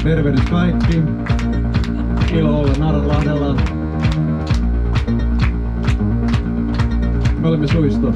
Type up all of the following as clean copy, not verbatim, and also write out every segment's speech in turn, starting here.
Tervehdys kaikki. Ilo olla Narvanlahdella. Me olemme Suisto.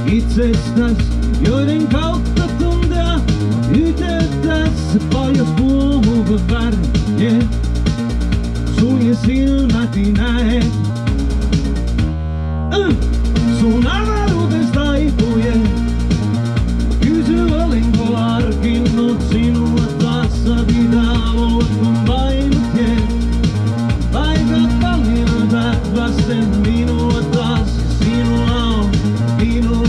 Itsestäs, joiden kautta tuntea yhteyttäs paljon puhuva värje. Sulje silmäti näet sun avaruutes taipuje. Kysy olenko harkinnut sinua taas pitää olla kun painut jee. Paikat valmiinat vasten minua taas sinua on minua.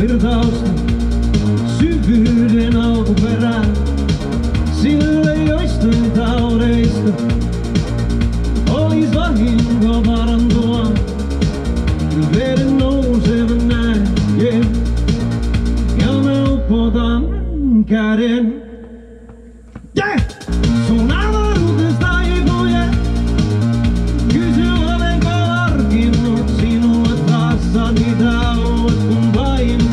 Virtausta, syvyyden alkuperään, sille joistain taudeista olis vahinko parantua. Veden nousevan näen, yeah. Ja mä upotan käden, yeah. Sun avaruutes taipuje. Kysy olenko harkinnut sinua taas, mitä oot kun painut.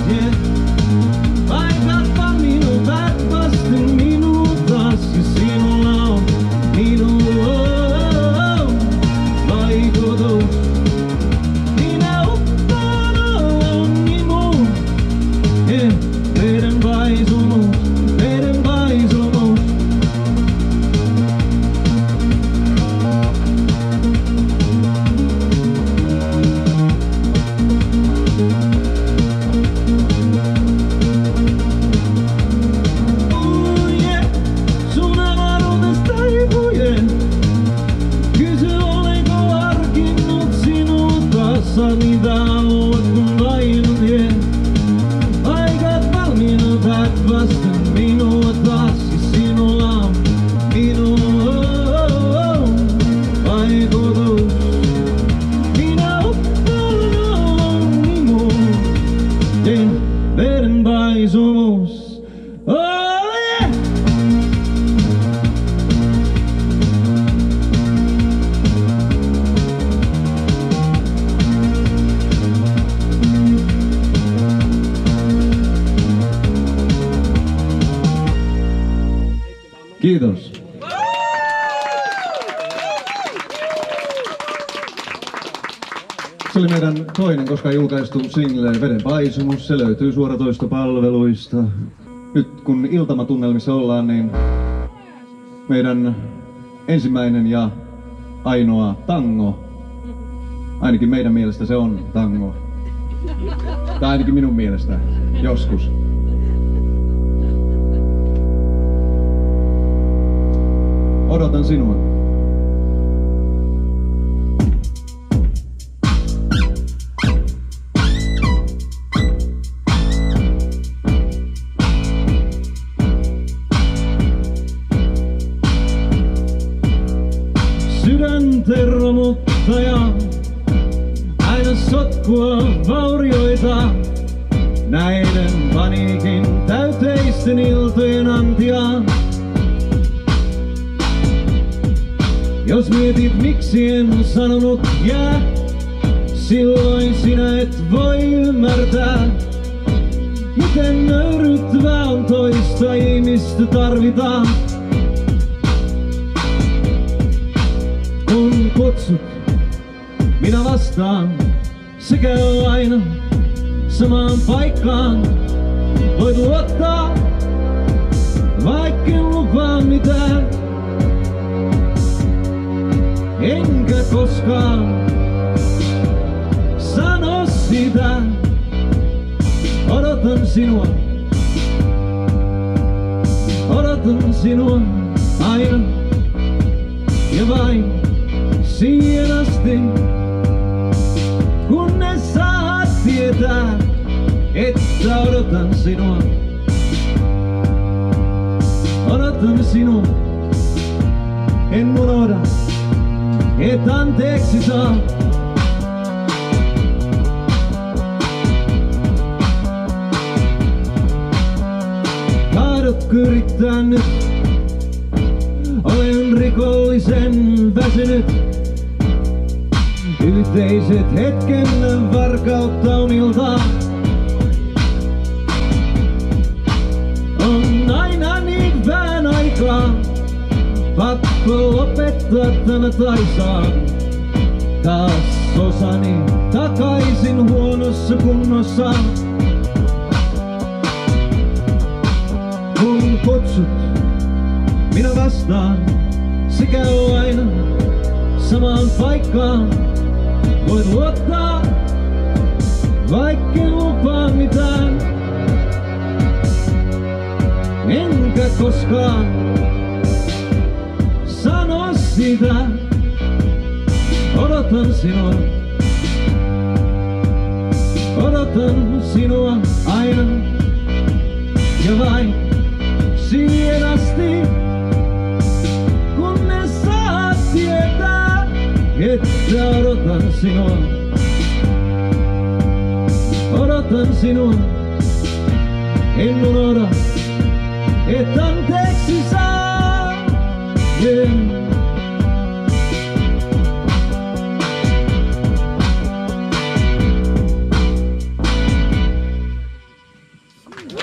Mitä oot kun painut jee. Paikat valmiinat vasten minua taas ja sinulla on minua vaikutus. Minä uppoan minuun, teen verenpaisumus. Oh yeah! Kiitos. Se oli meidän toinen koskaan julkaistu single Vedenpaisumus. Se löytyy suoratoistopalveluista. Nyt kun iltamatunnelmissa ollaan, niin meidän ensimmäinen ja ainoa tango. Ainakin meidän mielestä se on tango. Tai ainakin minun mielestä. Joskus. Odotan sinua. Sydänten romuttaja, aina sotkua vaurioita. Näiden paniikin täyteisten iltojen antia. Jos mietit miksi en sanonut jää, silloin sinä et voi ymmärtää, miten nöyryttävää on toista ihmistä tarvitaan. Kun kutsut, minä vastaan, se käy aina samaan paikkaan. Voit luottaa, vaikken lupaa mitään. Enkä koskaan sano sitä. Odotan sinua aina ja vain siihen asti, kunnes saat tietää, että odotan sinua. Odotan sinua, en unohda, et anteeksi saa. Tahdotko yrittää nyt? Olen rikollisen väsynyt. Yhteiset hetken varkautta uniltaan. On aina niin vähän aikaa. Pakko lopettaa tämä taisaa. Taas osani takaisin huonossa kunnossa. Kun kutsut, minä vastaan, se käy aina samaan paikkaan. Voit luottaa, vaikken lupaa mitään. Enkä koskaan sano sitä. Odotan sinua aina ja vain siihen asti, kunnes saat tietää, että odotan sinua. Odotan sinua, en unohda, et anteeksi saa.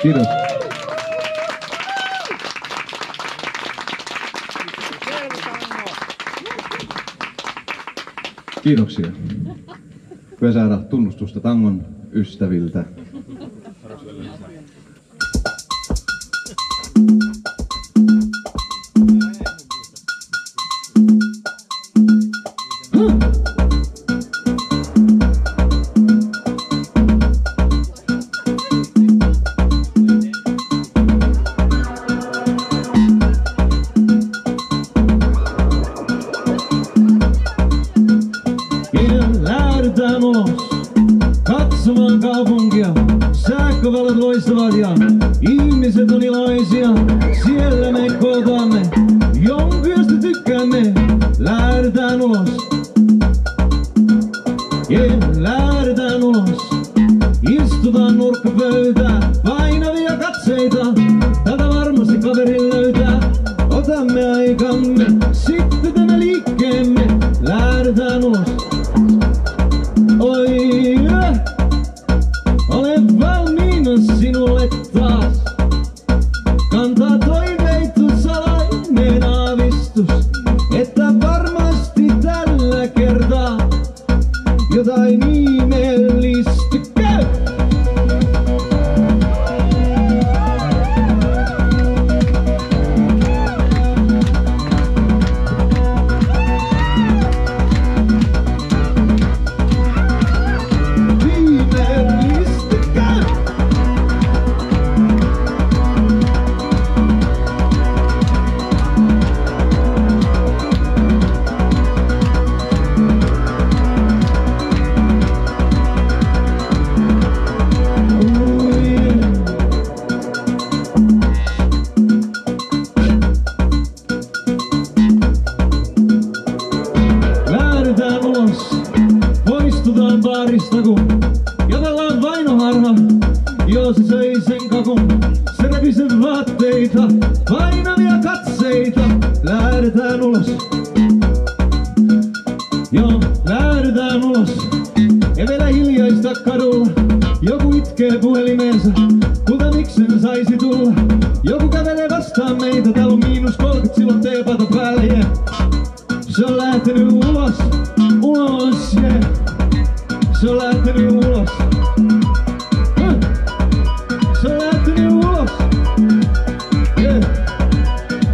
Kiitos. Kiitoksia. Hyvä saada tunnustusta tangon ystäviltä. Lähdetään ulos katsomaan kaupunkia. Sähkövalot loistavat ja ihmiset on iloisia. Siellä me kohtaamme jonkun, josta tykkäämme. Lähdetään ulos. Lähdetään ulos. Istutaan nurkkapöytään. Painavia katseita. Tätä varmasti kaveri löytää. Otamme aikamme. Sitten tämä liikkeemme. Lähdetään ulos. Oi, olen valmiina sinulle taas. Kantaa toiveita salainen aavistus, että varmasti tällä kertaa jotain ihmeellistä käy. Poistutaan baarista, kun jätellään vainoharha. Joo, se söi sen kakun, se repi sen vaatteita. Painavia katseita, lähdetään ulos. Joo, lähdetään ulos. ja vielä hiljaista kadulla. Joku itkee puhelimeensa, kulta miksen saisi tulla. Joku kävelee vastaan meitä, täällä on -30, silloin teepaita päällä, yeah. Se on lähtenyt ulos, ulos, yeah. Se on lähtenyt ulos. Se on lähtenyt ulos, yeah.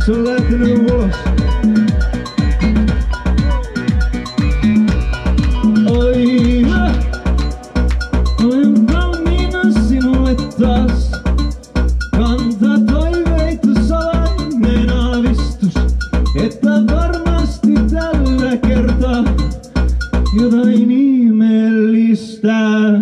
Se on lähtenyt ulos. Oi, mä olen valmiina sinulle taas. Kanta toiveita salainen aavistus, että varmasti tällä kertaa jotain ihmeellistä käy!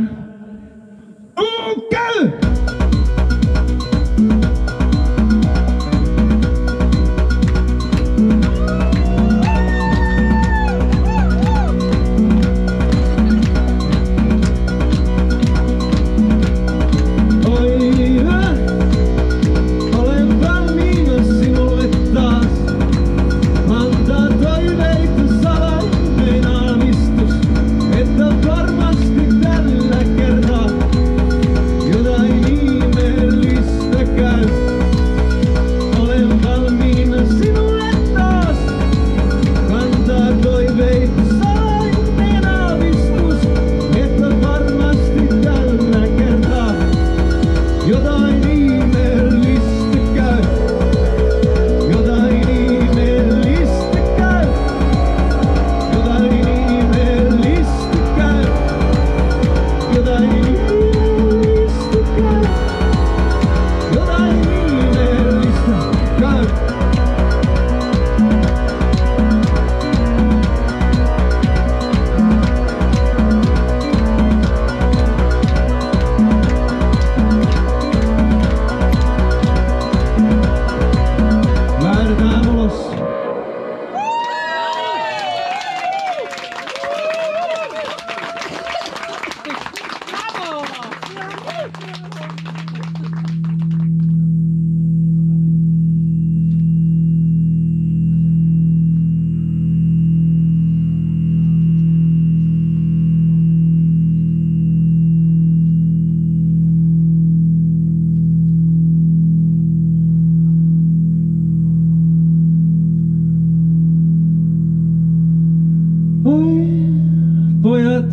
Pojat,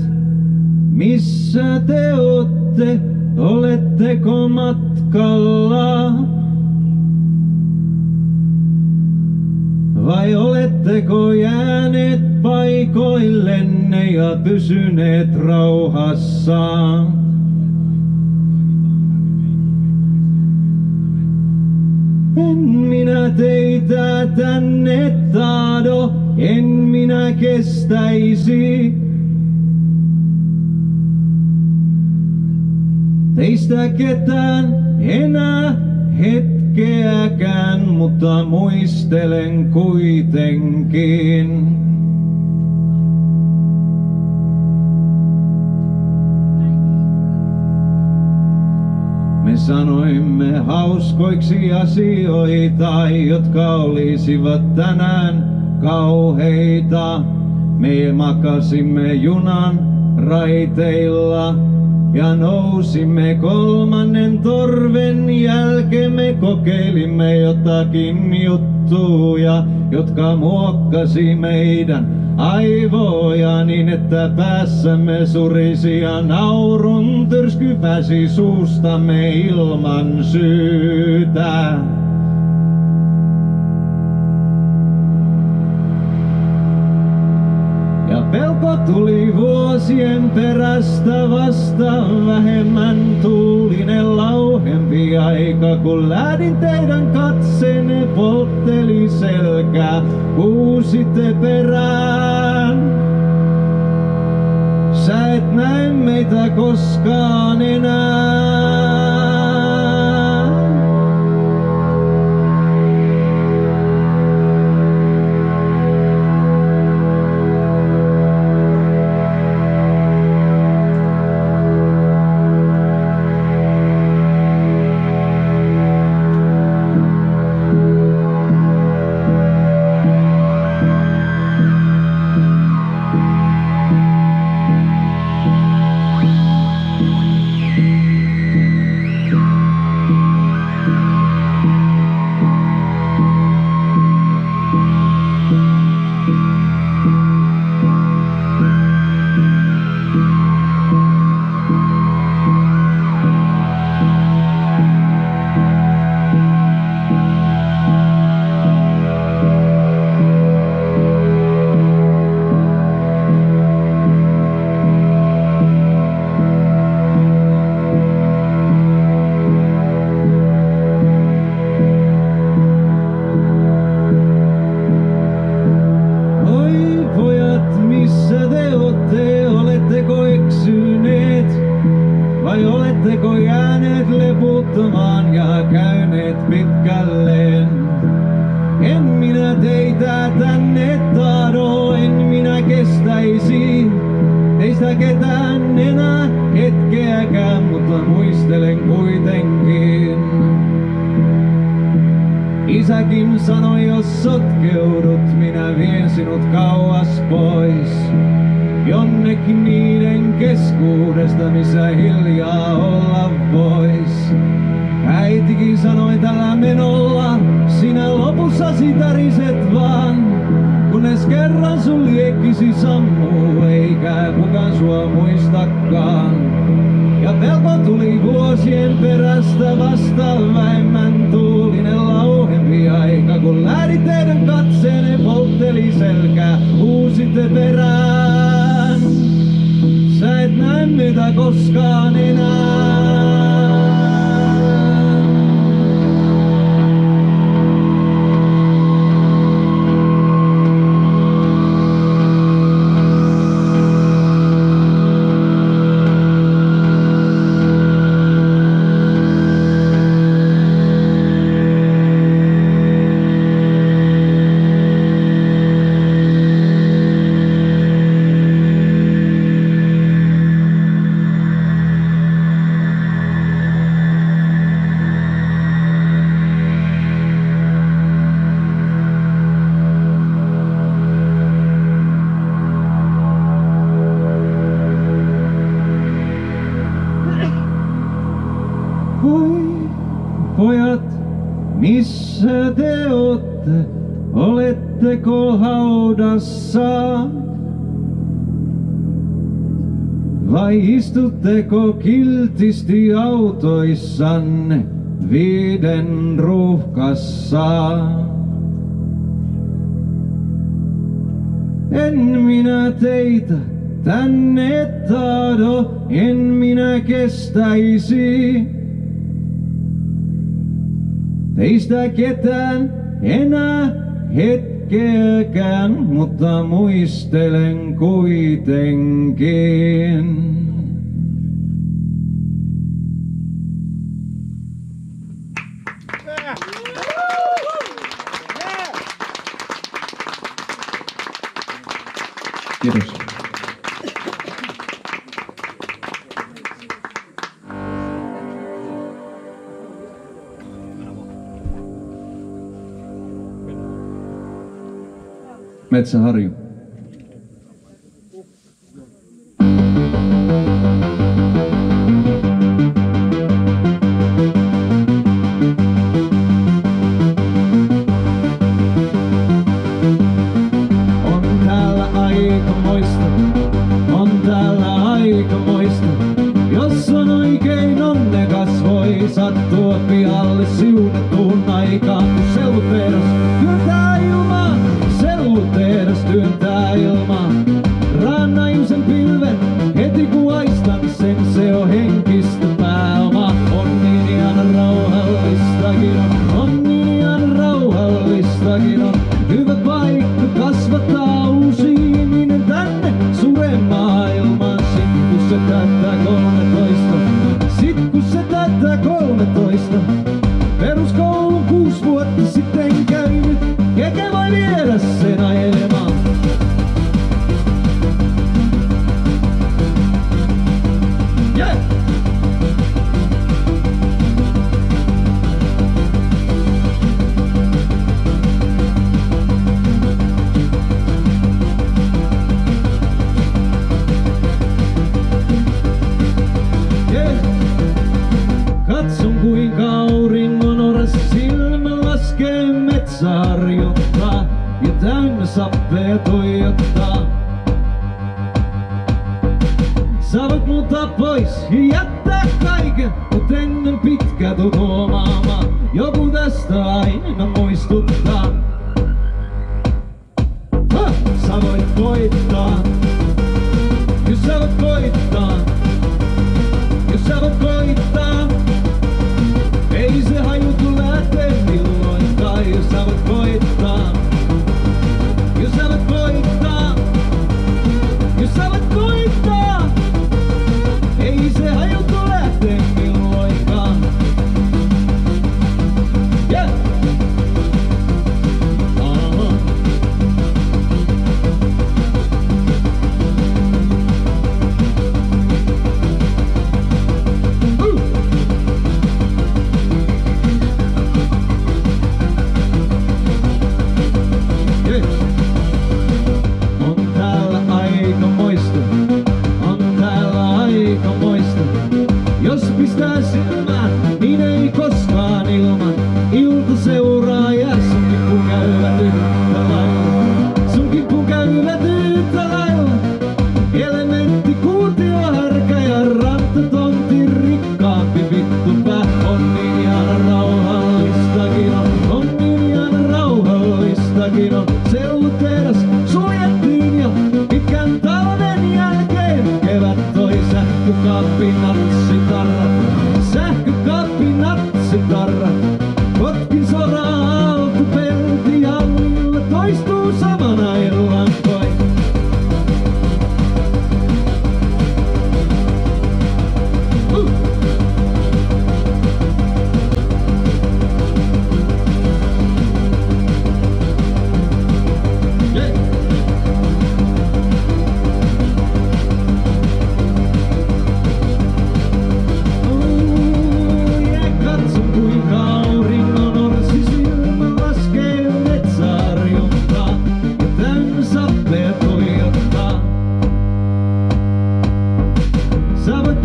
missä te ootte? Oletteko matkalla? Vai oletteko jääneet paikoillenne ja pysyneet rauhassa? En minä teitä tänne tahdo, en minä kestäisi teistä ketään enää hetkeäkään, mutta muistelen kuitenkin. Me sanoimme hauskoiksi asioita, jotka olisivat tänään kauheita. Me makasimme junan raiteilla ja nousimme 3. torven jälkeen. Me kokeilimme jotakin juttuja, jotka muokkasi meidän aivoja niin, että päässämme surisi ja naurun tyrsky pääsi suustamme ilman syytä. Ja pelko tuli vuosien perästä vasta vähemmän tuulinen lauhempi aika, kun lähdin teidän katseenne poltteli selkää, huusitte perään. Sä et näe meitä koskaan enää. Oletteko jääneet leputtomaan ja käyneet pitkälleen? En minä teitä tänne tahdo, en minä kestäisi teistä ketään enää hetkeäkään, mutta muistelen kuitenkin. Isäkin sanoi, jos sotkeudut, minä vien sinut kauas pois. Jonnekin niiden keskuudesta, missä hiljaa olla vois. Äitikin sanoi tällä menolla, sinä lopussa täriset vaan. Kunnes kerran sun liekkisi sammuu, eikä kukaan sua muistakaan. Ja pelko tuli vuosien perästä vasta vähemmän tuulinen lauhempi aika. Kun lähdit teidän katseenne poltteli selkää, huusitte perään. Sä et näe meitä koskaan enää. Pojat, missä te ootte? Oletteko haudassa? Vai istutteko kiltisti autoissanne viiden ruuhkassa? En minä teitä tänne tahdo, en minä kestäisi teistä ketään enää hetkeäkään, mutta muistelen kuitenkin. Kiitos. Metsäharju. On täällä aikamoista, jos on oikein onnekas, voi sattua pihalle siunattuun aikaan, kun sellutehdas työntää ilmaa. Sellutehdas työntää ilmaa. Rannajusen pilven, heti kun aistan sen, se on henkistä pääomaa. On niin ihan rauhallistakin on niin ihan rauhallistakin on. Hyvä paikka kasvattaa uusia, minne tänne suureen maailmaan. Sit kun se täyttää 13, sit kun se täyttää 13. Peruskoulun 6 vuotta sitten käynyt, eikä voi viedä sen ajelemaan. Yeah! Katson kuinka auringon oras silmä laskee metsäharjuttaa ja täynnä sappea toijottaa. Sä voit muuttaa pois ja jättää kaiken, mut ennen pitkä tuu tuomaamaan. Joku tästä aina muistuttaa. Sä voit voittaa, jos sä voit voittaa, jos sä voit voittaa. Ei se hajutu lähtee milloinkaan, jos sä voit voittaa. Jos sä voit voittaa, jos sä voit voittaa. Ei se hajutu lähtee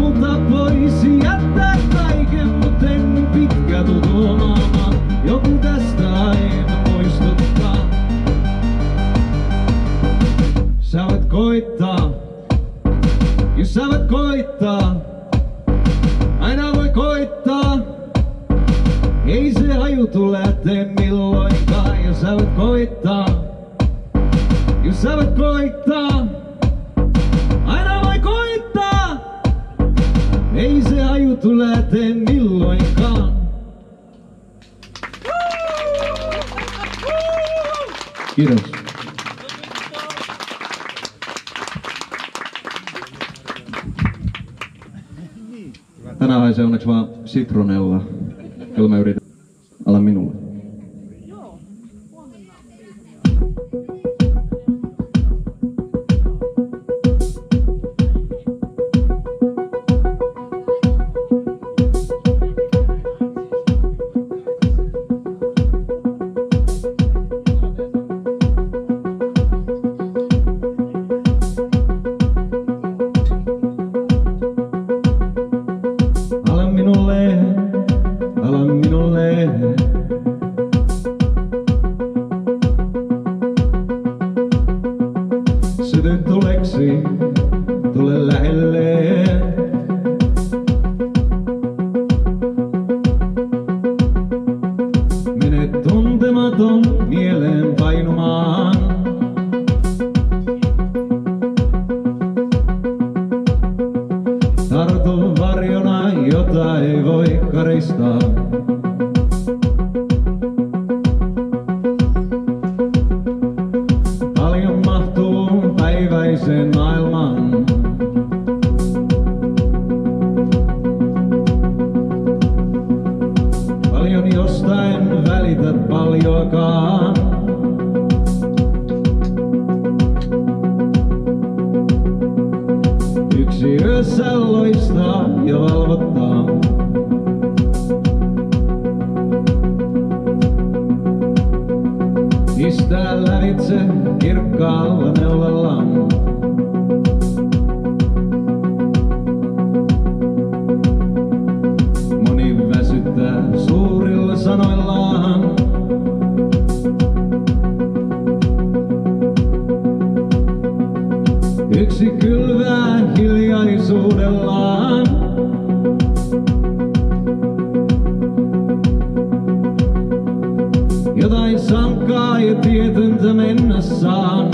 multa voisi jättää kaiken, mut en pitkä tutumaama. Joku tästä aina muistuttaa. Sä voit koittaa, jos sä voit koittaa. Aina voi koittaa. Ei se haju tule tee milloinkaan, jos sä voit koittaa. Jos sä voit koittaa. Aina voi koittaa. Ei se haju tule tee milloinkaan. Kiitos. Tänään haisee onneksi vaan sitronella, jolla mä yritän. Ala minulle. Syty tuleksi, tule lähelle. Mene tuntematon mieleen painumaan. Tartu varjona, jota ei voi karistaa. Paljon mahtuu päiväiseen maailmaan. Paljon jostain välität paljoakaan. Yksi yössä loistaa ja valvottaa. Pistää lävitse kirkkaalla neulallaan. Moni väsyttää suurilla sanoillaan. Yksi kylvää hiljaisuudellaan. Jotain sankaa ja tietyntä mennessään.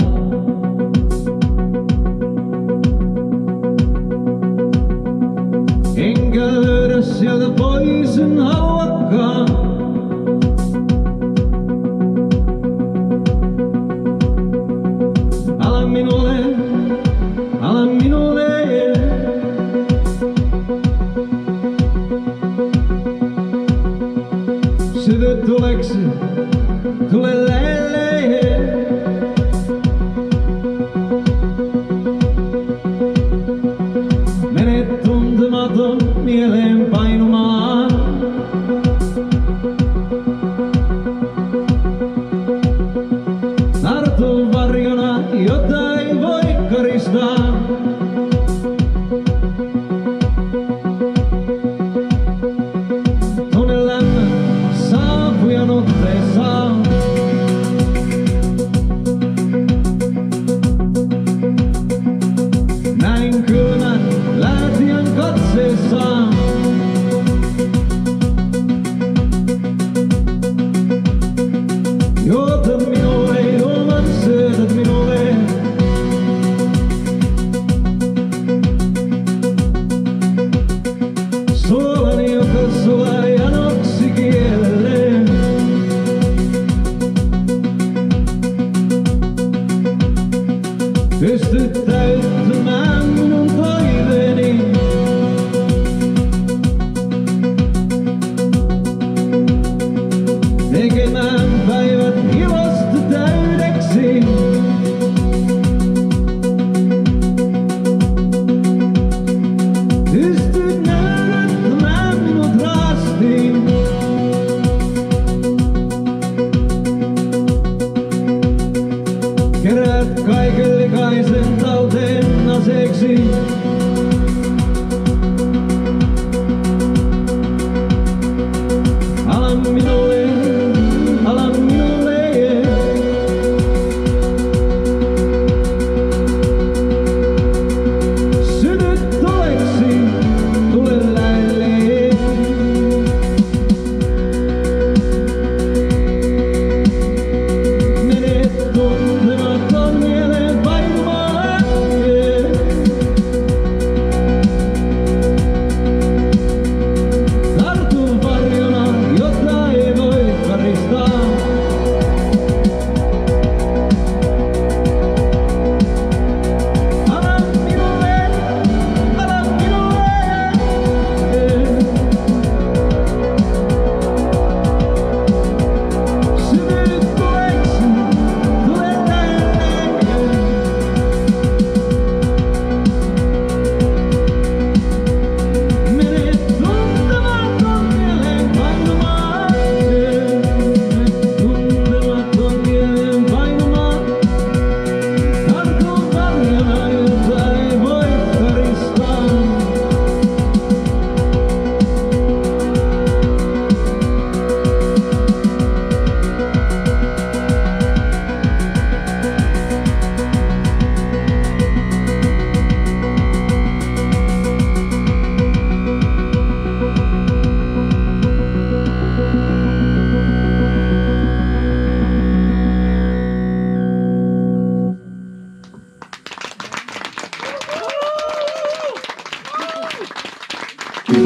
Se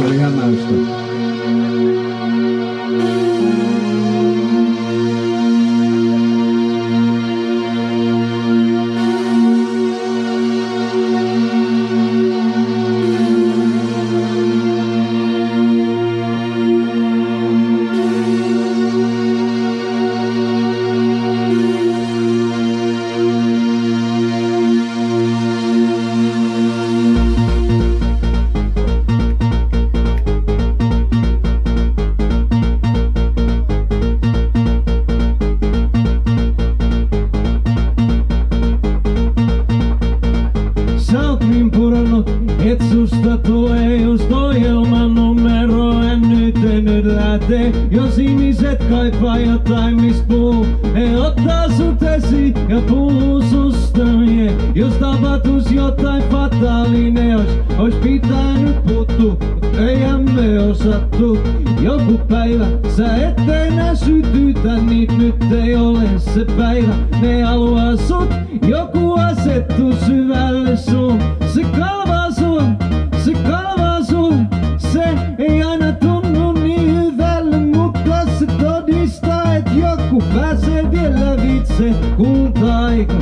oli hämäystä. Et susta tulee just ohjelman numero, en nyt lähtee. Jos ihmiset kaipaa jotain, mis puhuu, he ottaa sut esiin ja puhuu susta. Yeah. Jos tapahtuis jotain fataalinen, ois pitänyt puuttua, mut eihän me osattu. Joku päivä sä et enää sytytä, niin nyt ei ole se päivä. Ne haluaa sut, joku asettuu syvälle sun. Se kalvaa sun, se ei aina tunnu niin hyvälle, mutta se todistaa, et joku pääsee vielä vitse. Kulta-aika,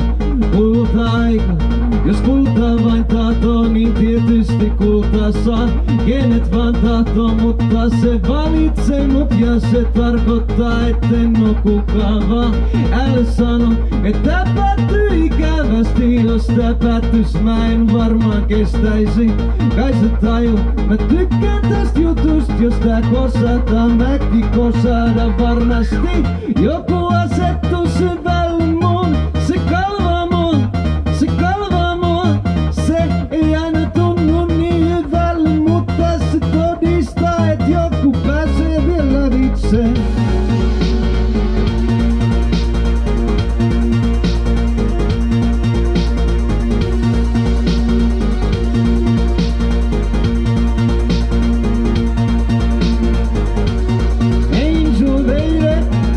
jos kultaa vain tahtoo, niin tietysti kultaa saa. Kenet vaan tahtoo, mutta se valitsee mut ja se tarkoittaa, etten oo kukaan vaan. Älä sano, että päättyy ikävästi, jos tää päättys mä en varmaan kestäisi. Kai sä taju, mä tykkään tästä jutusta, jos tää kosataan, mäkin kosada varmasti. Joku asettuu syvälle mun, se kalvaa mun, se ei aina tunnu niin hyvälle, mutta se todistaa, et joku pääsee vielä vitseen.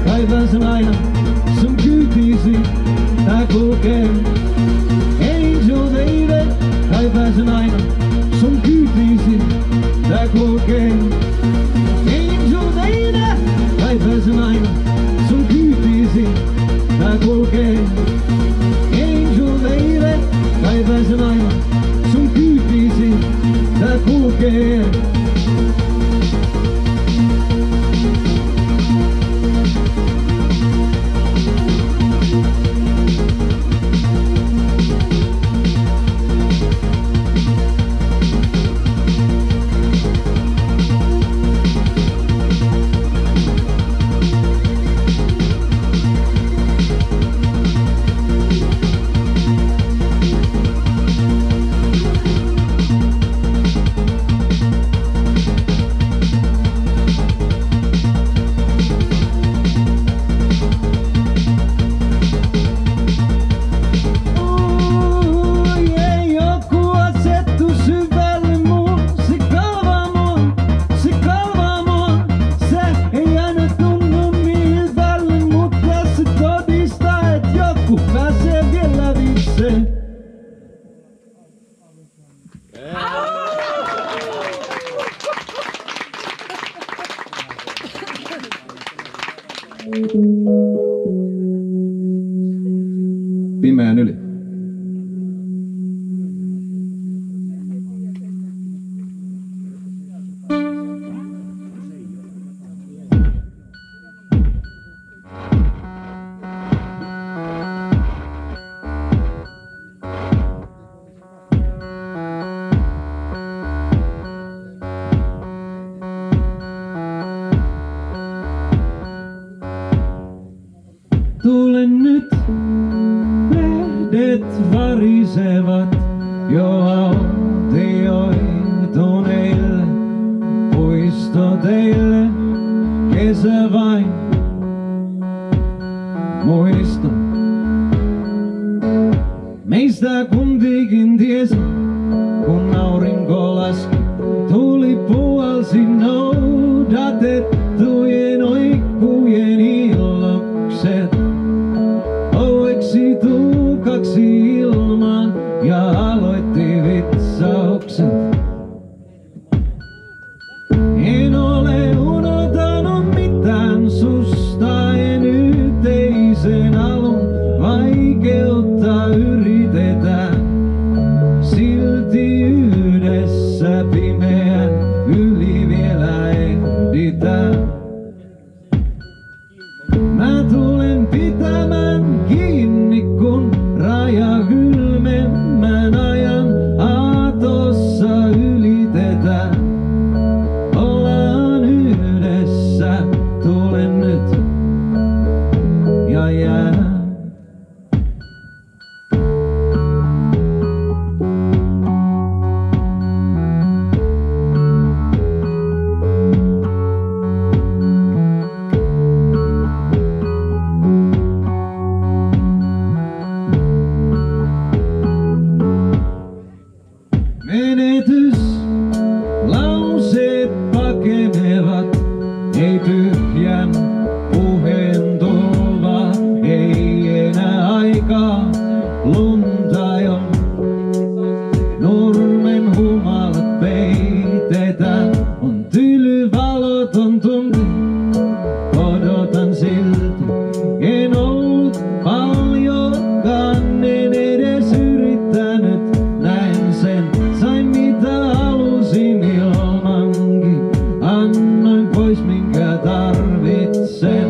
Kaivan aina sun kyytiisi, tää kulkee. Angel baby, kaivan aina sun kyytiisi, tää kulkee. Angel baby, kaivan aina sun kyytiisi, tää kulkee. Angel baby, kaivan aina sun kyytiisi, tää kulkee. Pimeän yli. Tule nyt, lehdet varisevat jo autioituneille. Puisto teille, kesä vain muisto. Meistä kumpikin tiesi, kun aurinko laski, tuuli puhalsi noudatettujen oikkujen illokset. Oeksi tuukaksi ilmaan ja aloitti vitsaukset. Menetys, lauseet pakenevat, ei tyhjän puheen tulva, ei enää aikaa, lunta jo. Nurmen humalat peitetään, on tyly valoton tunti, odotan silti, en ollut paljonkaan, en edes yrittänyt, näin sen, sain mitä halusin ilmankin, annoin pois minkä tarvitsen.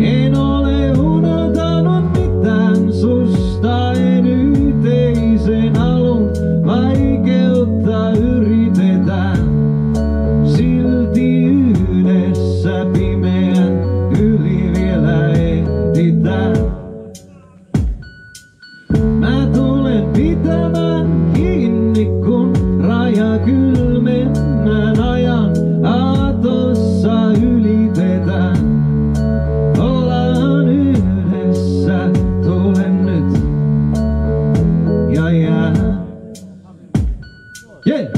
En ole unohtanut mitään susta, en yhteisen alun, vaikeutta yritetään, silti yhdessä pimeän yli vielä ehditään. Mä tulen pitämään kiinni, kun raja kylmemmän ajan aatossa ylitetään. Ollaan yhdessä, tulen nyt ja jää. Yeah!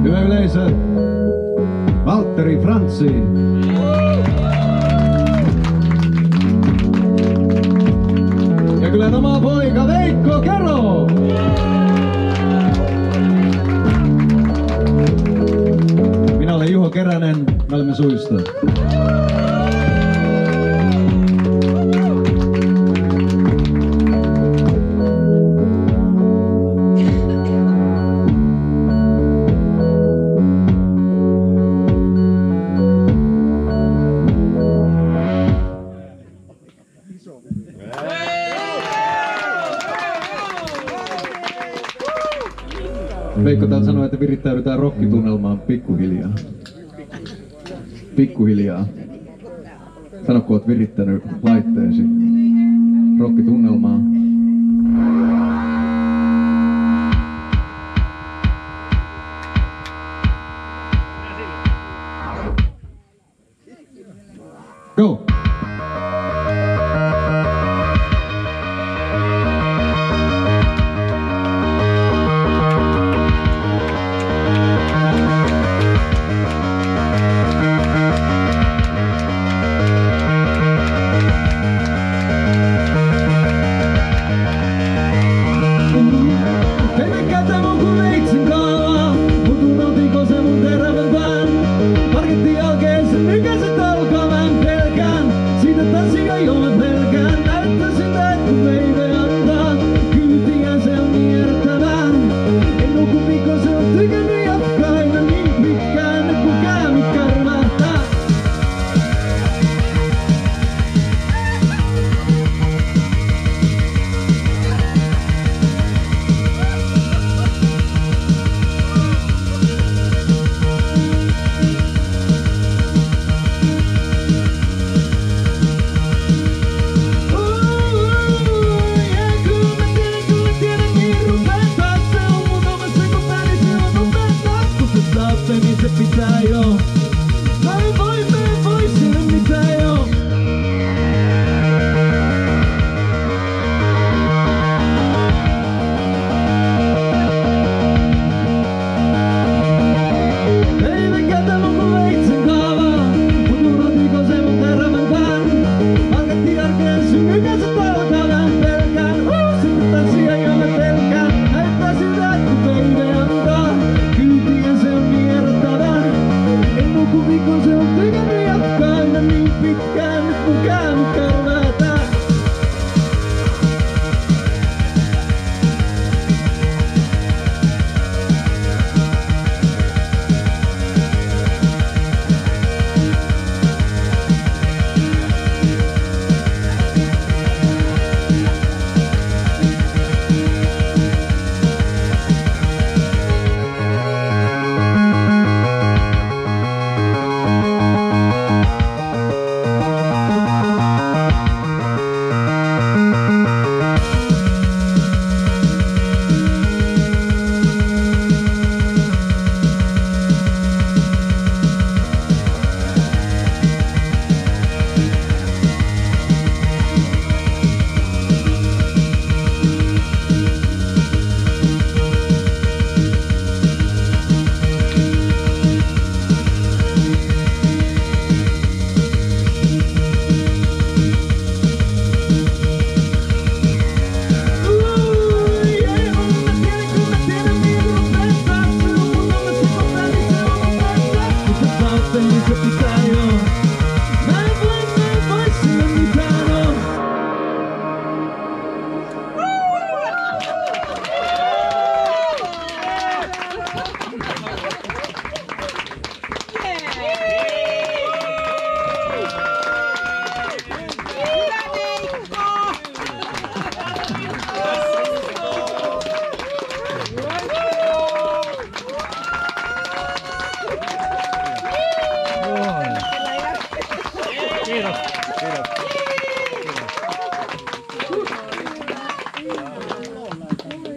Hyvä yleisö, Valtteri Frantsi. Ja kyllä oma poika Veikko Kero. Minä olen Juho Keränen, me olemme Suista. Veikko täällä sanoi, että virittäydytään rockitunnelmaan pikkuhiljaa. Pikkuhiljaa. Sano, kun oot virittänyt laitteesi rockitunnelmaan. Go!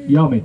Jami.